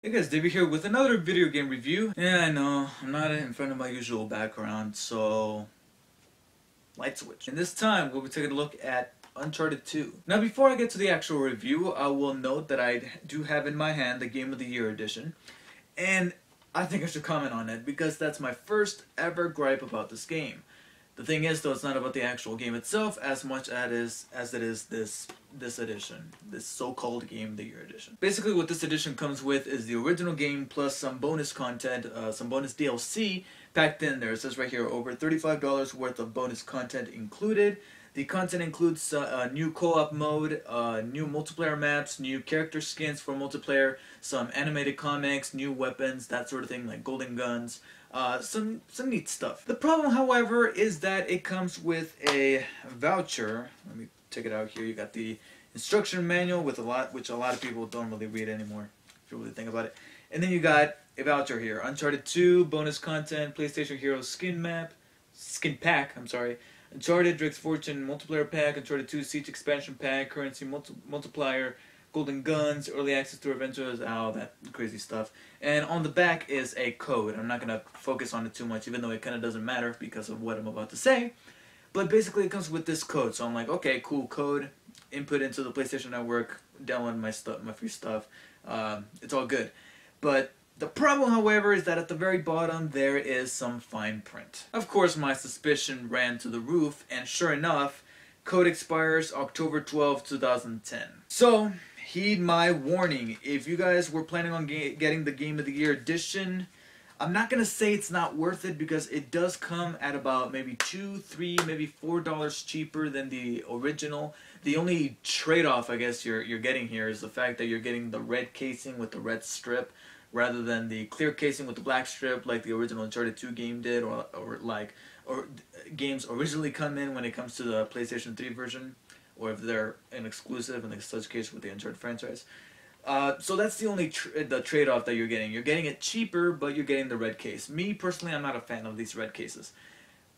Hey guys, David here with another video game review. Yeah, I know, I'm not in front of my usual background, so light switch. And this time, we'll be taking a look at Uncharted 2. Now before I get to the actual review, I will note that I do have in my hand the Game of the Year edition. And I think I should comment on it, because that's my first ever gripe about this game. The thing is, though, it's not about the actual game itself as much as it is this edition, this so-called Game of the Year edition. Basically, what this edition comes with is the original game plus some bonus content, some bonus DLC packed in there. It says right here, over $35 worth of bonus content included. The content includes a new co-op mode, new multiplayer maps, new character skins for multiplayer, some animated comics, new weapons, that sort of thing, like golden guns, some neat stuff. The problem, however, is that it comes with a voucher. Let me take it out here. You got the instruction manual with which a lot of people don't really read anymore, if you really think about it. And then you got a voucher here: Uncharted 2 bonus content, PlayStation Hero skin pack. I'm sorry. Uncharted Drake's Fortune multiplayer pack, Uncharted 2 Siege expansion pack, currency multiplier, golden guns, early access to adventures, that crazy stuff. And on the back is a code. I'm not going to focus on it too much, even though it kind of doesn't matter because of what I'm about to say. But basically it comes with this code. So I'm like, okay, cool, code, input into the PlayStation Network, download my stuff, my free stuff. It's all good. But the problem, however, is that at the very bottom there is some fine print. Of course, my suspicion ran to the roof, and sure enough, code expires October 12, 2010. So, heed my warning. If you guys were planning on getting the Game of the Year edition, I'm not going to say it's not worth it, because it does come at about maybe $2, $3, maybe $4 cheaper than the original. The only trade-off, I guess, you're getting here is the fact that you're getting the red casing with the red strip, rather than the clear casing with the black strip like the original Uncharted 2 game did, or games originally come in when it comes to the PlayStation 3 version, or if they're an exclusive, in such case with the Uncharted franchise. So that's the only trade-off that you're getting. You're getting it cheaper, but you're getting the red case. Me, personally, I'm not a fan of these red cases.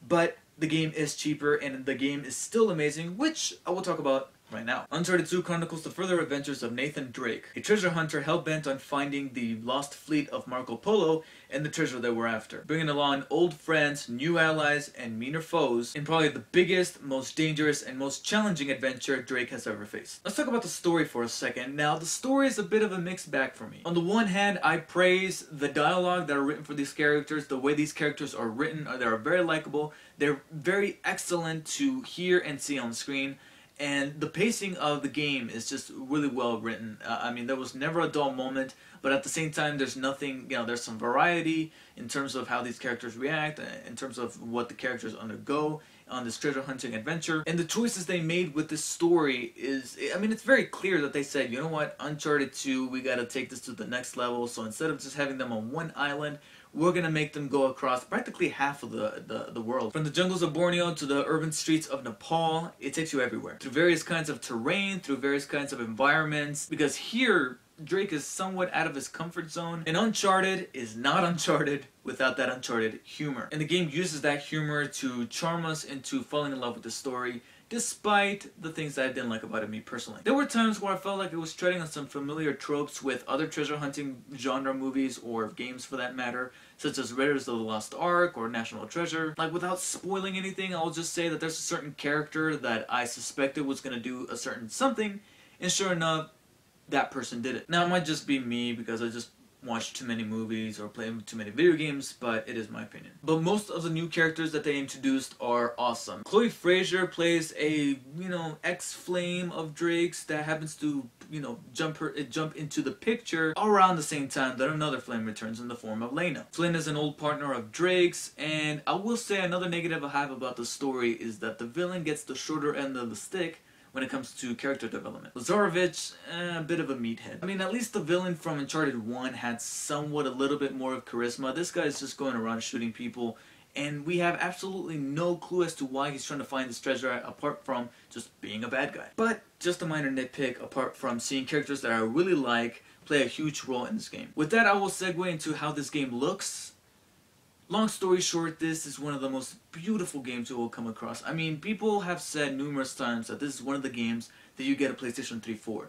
But the game is cheaper, and the game is still amazing, which I will talk about right now. Uncharted 2 chronicles the further adventures of Nathan Drake, a treasure hunter hell-bent on finding the lost fleet of Marco Polo and the treasure they were after, bringing along old friends, new allies, and meaner foes in probably the biggest, most dangerous, and most challenging adventure Drake has ever faced. Let's talk about the story for a second. Now, the story is a bit of a mixed bag for me. On the one hand, I praise the dialogue that are written for these characters. The way these characters are written, they are very likable. They're very excellent to hear and see on screen. And the pacing of the game is just really well written. I mean, there was never a dull moment, but at the same time, there's nothing, there's some variety in terms of how these characters react, in terms of what the characters undergo on this treasure hunting adventure. And the choices they made with this story is, I mean, it's very clear that they said, you know what, Uncharted 2, we gotta take this to the next level, so instead of just having them on one island, we're gonna make them go across practically half of the world. From the jungles of Borneo to the urban streets of Nepal, it takes you everywhere. Through various kinds of terrain, through various kinds of environments, because here, Drake is somewhat out of his comfort zone, and Uncharted is not Uncharted without that Uncharted humor. And the game uses that humor to charm us into falling in love with the story, despite the things that I didn't like about it, me personally. There were times where I felt like it was treading on some familiar tropes with other treasure hunting genre movies, or games for that matter, such as Raiders of the Lost Ark or National Treasure. Like, without spoiling anything, I'll just say that there's a certain character that I suspected was going to do a certain something, and sure enough, that person did it. Now, it might just be me because I just watch too many movies or play too many video games, but it is my opinion. But most of the new characters that they introduced are awesome. Chloe Frazer plays a, ex-flame of Drake's that happens to, jump into the picture around the same time that another flame returns in the form of Lena. Flynn is an old partner of Drake's, and I will say another negative I have about the story is that the villain gets the shorter end of the stick when it comes to character development. Lazarevich, a bit of a meathead. I mean, at least the villain from Uncharted 1 had somewhat a little bit more of charisma. This guy's just going around shooting people, and we have absolutely no clue as to why he's trying to find this treasure apart from just being a bad guy. But just a minor nitpick apart from seeing characters that I really like play a huge role in this game. With that, I will segue into how this game looks. Long story short, this is one of the most beautiful games you will come across. I mean, people have said numerous times that this is one of the games that you get a PlayStation 3 for.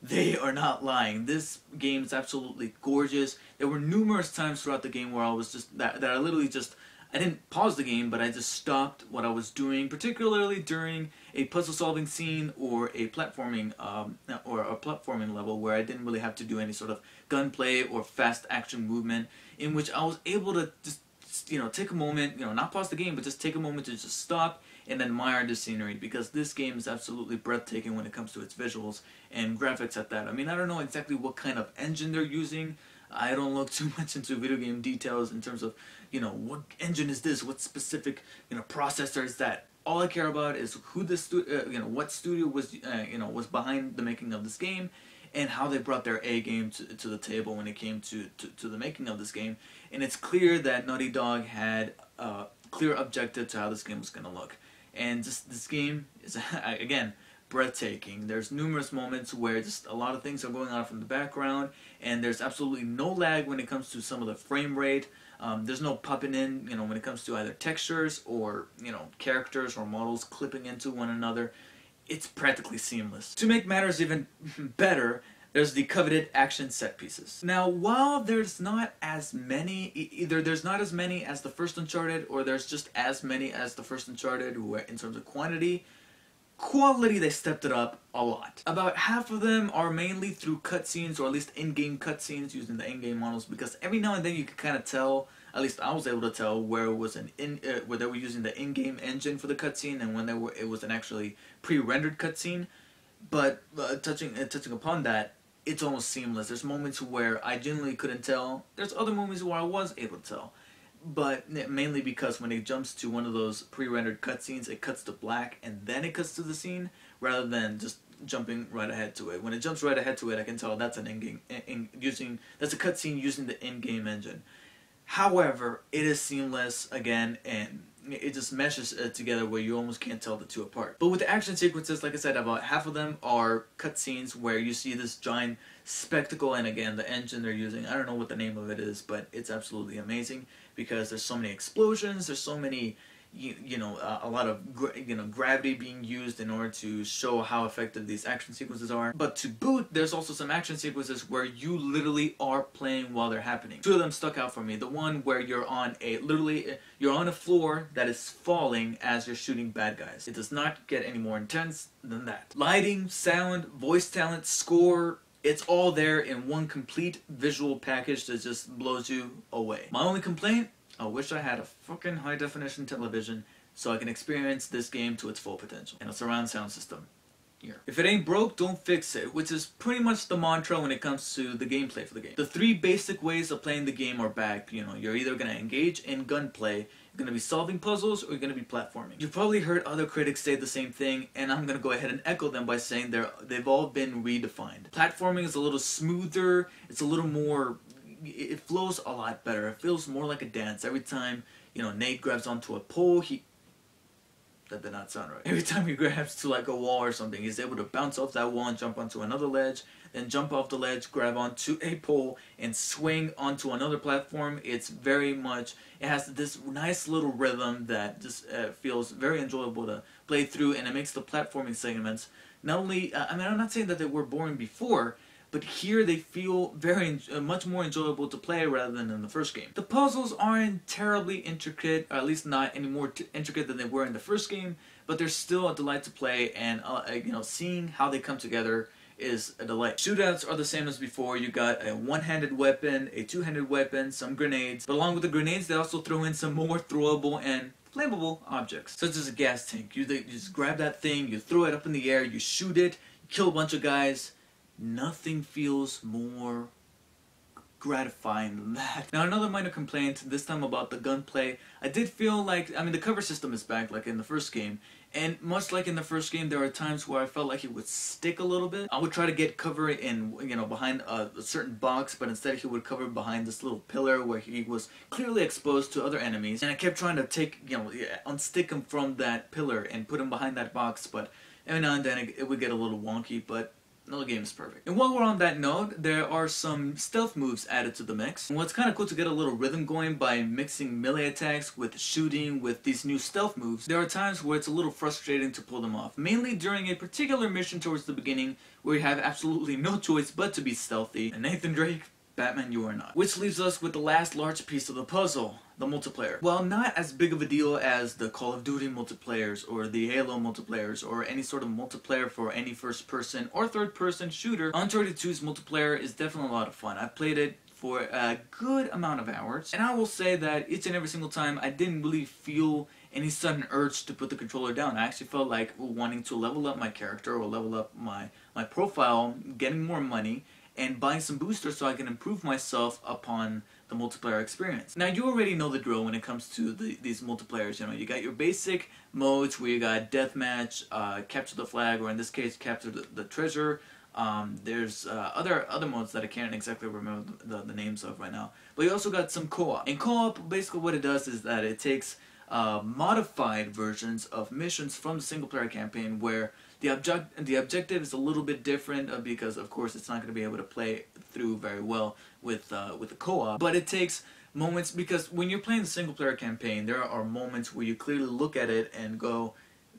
They are not lying. This game is absolutely gorgeous. There were numerous times throughout the game where I was just that I literally just I didn't pause the game, but I just stopped what I was doing, particularly during a puzzle solving scene or a platforming level where I didn't really have to do any sort of gunplay or fast action movement, in which I was able to just take a moment, not pause the game, but just take a moment to just stop and admire the scenery, because this game is absolutely breathtaking when it comes to its visuals and graphics at that. I mean, I don't know exactly what kind of engine they're using. I don't look too much into video game details in terms of, what engine is this, what specific, processor is that. All I care about is who what studio was, was behind the making of this game, and how they brought their A game to the table when it came to the making of this game. And it's clear that Naughty Dog had a clear objective to how this game was going to look. And just this game is, again, breathtaking. There's numerous moments where just a lot of things are going on from the background, and there's absolutely no lag when it comes to some of the frame rate. There's no popping in, when it comes to either textures or, characters or models clipping into one another. It's practically seamless. To make matters even better, there's the coveted action set pieces. Now, while there's not as many, either there's not as many as the first Uncharted, or there's just as many as the first Uncharted in terms of quantity, quality, they stepped it up a lot. About half of them are mainly through cutscenes, or at least in-game cutscenes using the in-game models, because every now and then you can kind of tell, at least I was able to tell, where it was where they were using the in-game engine for the cutscene and when it was an actually pre-rendered cutscene. But touching upon that, it's almost seamless. There's moments where I genuinely couldn't tell. There's other moments where I was able to tell. But mainly because when it jumps to one of those pre-rendered cutscenes, it cuts to black and then it cuts to the scene, rather than just jumping right ahead to it. When it jumps right ahead to it, I can tell that's an that's a cutscene using the in-game engine. However, it is seamless again, and it just meshes together where you almost can't tell the two apart. But with the action sequences, like I said, about half of them are cutscenes where you see this giant spectacle, and again, the engine they're using, I don't know what the name of it is, but it's absolutely amazing because there's so many explosions, there's so many, a lot of gravity being used in order to show how effective these action sequences are. But to boot, there's also some action sequences where you literally are playing while they're happening. Two of them stuck out for me. The one where you're on a floor that is falling as you're shooting bad guys. It does not get any more intense than that. Lighting, sound, voice talent, score, it's all there in one complete visual package that just blows you away. My only complaint: I wish I had a fucking high-definition television so I can experience this game to its full potential. And a surround sound system here. If it ain't broke, don't fix it, which is pretty much the mantra when it comes to the gameplay for the game. The three basic ways of playing the game are back. You're either going to engage in gunplay, you're going to be solving puzzles, or you're going to be platforming. You've probably heard other critics say the same thing, and I'm going to go ahead and echo them by saying they've all been redefined. Platforming is a little smoother, it's a little more... it flows a lot better. It feels more like a dance. Every time, Nate grabs onto a pole, that did not sound right. Every time he grabs to like a wall or something, he's able to bounce off that wall and jump onto another ledge, then jump off the ledge, grab onto a pole, and swing onto another platform. It has this nice little rhythm that just feels very enjoyable to play through, and it makes the platforming segments not only, I'm not saying that they were boring before, but here they feel much more enjoyable to play rather than in the first game. The puzzles aren't terribly intricate, or at least not any more intricate than they were in the first game, but they're still a delight to play, and seeing how they come together is a delight. Shootouts are the same as before. You got a one-handed weapon, a two-handed weapon, some grenades, but along with the grenades they also throw in some more throwable and flammable objects, such as a gas tank. You just grab that thing, you throw it up in the air, you shoot it, you kill a bunch of guys. Nothing feels more gratifying than that. Now, another minor complaint, this time about the gunplay. I did feel like, the cover system is back like in the first game, and much like in the first game, there are times where I felt like it would stick a little bit. I would try to get cover in, behind a certain box, but instead he would cover behind this little pillar where he was clearly exposed to other enemies, and I kept trying to unstick him from that pillar and put him behind that box, but every now and then it would get a little wonky. But no game is perfect. And while we're on that note, there are some stealth moves added to the mix. And what's kind of cool to get a little rhythm going by mixing melee attacks with shooting with these new stealth moves, there are times where it's a little frustrating to pull them off. Mainly during a particular mission towards the beginning where you have absolutely no choice but to be stealthy. And Nathan Drake, Batman, you are not. Which leaves us with the last large piece of the puzzle, the multiplayer. While not as big of a deal as the Call of Duty multiplayers or the Halo multiplayers or any sort of multiplayer for any first person or third person shooter, Uncharted 2's multiplayer is definitely a lot of fun. I've played it for a good amount of hours, and I will say that each and every single time I didn't really feel any sudden urge to put the controller down. I actually felt like wanting to level up my character or level up my profile, getting more money, and buying some boosters so I can improve myself upon the multiplayer experience. Now, you already know the drill when it comes to these multiplayers. You know, you got your basic modes where you got deathmatch, capture the flag, or in this case, capture the treasure. There's other modes that I can't exactly remember the names of right now. But you also got some co-op. In co-op, basically what it does is that it takes modified versions of missions from the single-player campaign where the objective is a little bit different because, of course, it's not going to be able to play through very well with the co-op. But it takes moments, because when you're playing the single-player campaign, there are moments where you clearly look at it and go,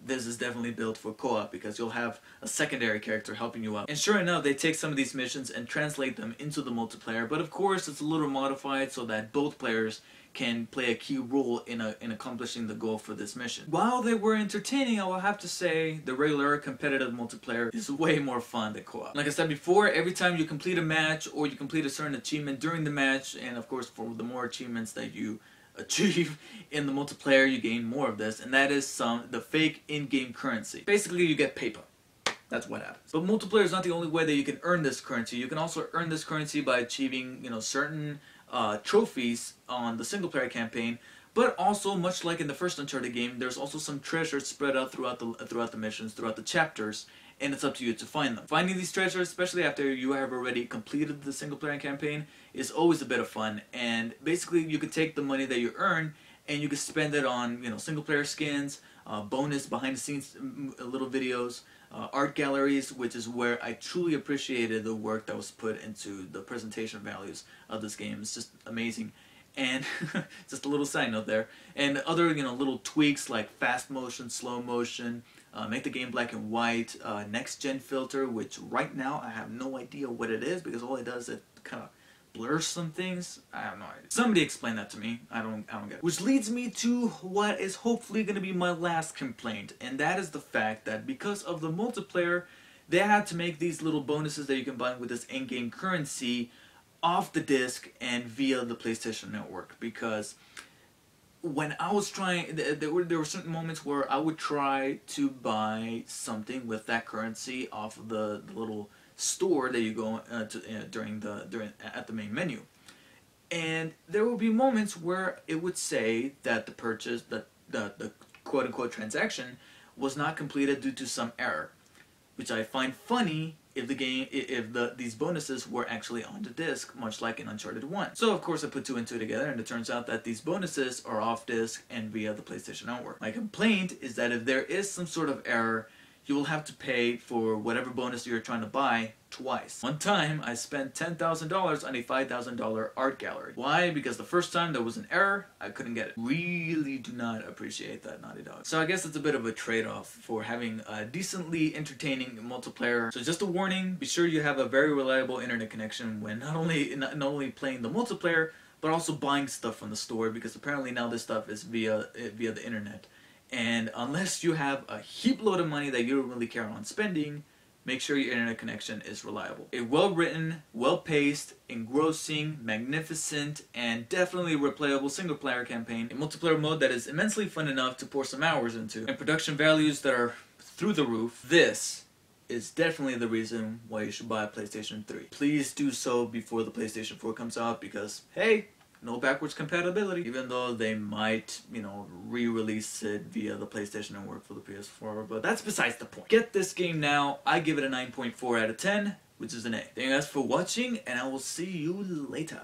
this is definitely built for co-op, because you'll have a secondary character helping you out. And sure enough, they take some of these missions and translate them into the multiplayer, but of course it's a little modified so that both players can play a key role in accomplishing the goal for this mission. While they were entertaining, I will have to say the regular competitive multiplayer is way more fun than co-op. Like I said before, every time you complete a match or you complete a certain achievement during the match, and of course for the more achievements that you achieve in the multiplayer, you gain more of this, and that is the fake in-game currency. Basically, you get paper. That's what happens. But multiplayer is not the only way that you can earn this currency. You can also earn this currency by achieving, certain trophies on the single-player campaign. But also, much like in the first Uncharted game, there's also some treasures spread out throughout the missions, throughout the chapters, and it's up to you to find them. Finding these treasures, especially after you have already completed the single-player campaign, is always a bit of fun. And basically, you could take the money that you earn and you could spend it on, single-player skins, bonus behind-the-scenes little videos, art galleries, which is where I truly appreciated the work that was put into the presentation values of this game. It's just amazing. And just a little side note there. And other, little tweaks like fast motion, slow motion, make the game black and white, next gen filter, which right now I have no idea what it is, because all it does is it kind of blurs some things. I have no idea. Somebody explain that to me. I don't get it. Which leads me to what is hopefully going to be my last complaint, and that is the fact that because of the multiplayer, they had to make these little bonuses that you can buy with this in-game currency off the disc and via the PlayStation Network. Because when I was trying, there were certain moments where I would try to buy something with that currency off of the little store that you go to at the main menu, and there will be moments where it would say that the purchase, the quote-unquote transaction, was not completed due to some error, which I find funny if these bonuses were actually on the disc, much like in Uncharted 1. So of course I put two and two together, and it turns out that these bonuses are off disc and via the PlayStation Network. My complaint is that if there is some sort of error, you will have to pay for whatever bonus you're trying to buy twice. One time, I spent $10,000 on a $5,000 art gallery. Why? Because the first time there was an error, I couldn't get it. Really do not appreciate that, Naughty Dog. So I guess it's a bit of a trade-off for having a decently entertaining multiplayer. So just a warning, be sure you have a very reliable internet connection when not only playing the multiplayer, but also buying stuff from the store, because apparently now this stuff is via the internet. And unless you have a heap load of money that you don't really care on spending, make sure your internet connection is reliable. A well-written, well-paced, engrossing, magnificent, and definitely replayable single-player campaign, a multiplayer mode that is immensely fun enough to pour some hours into, and production values that are through the roof. This is definitely the reason why you should buy a PlayStation 3. Please do so before the PlayStation 4 comes out, because, hey, no backwards compatibility, even though they might, re-release it via the PlayStation Network for the PS4, but that's besides the point. Get this game now. I give it a 9.4 out of 10, which is an A. Thank you guys for watching, and I will see you later.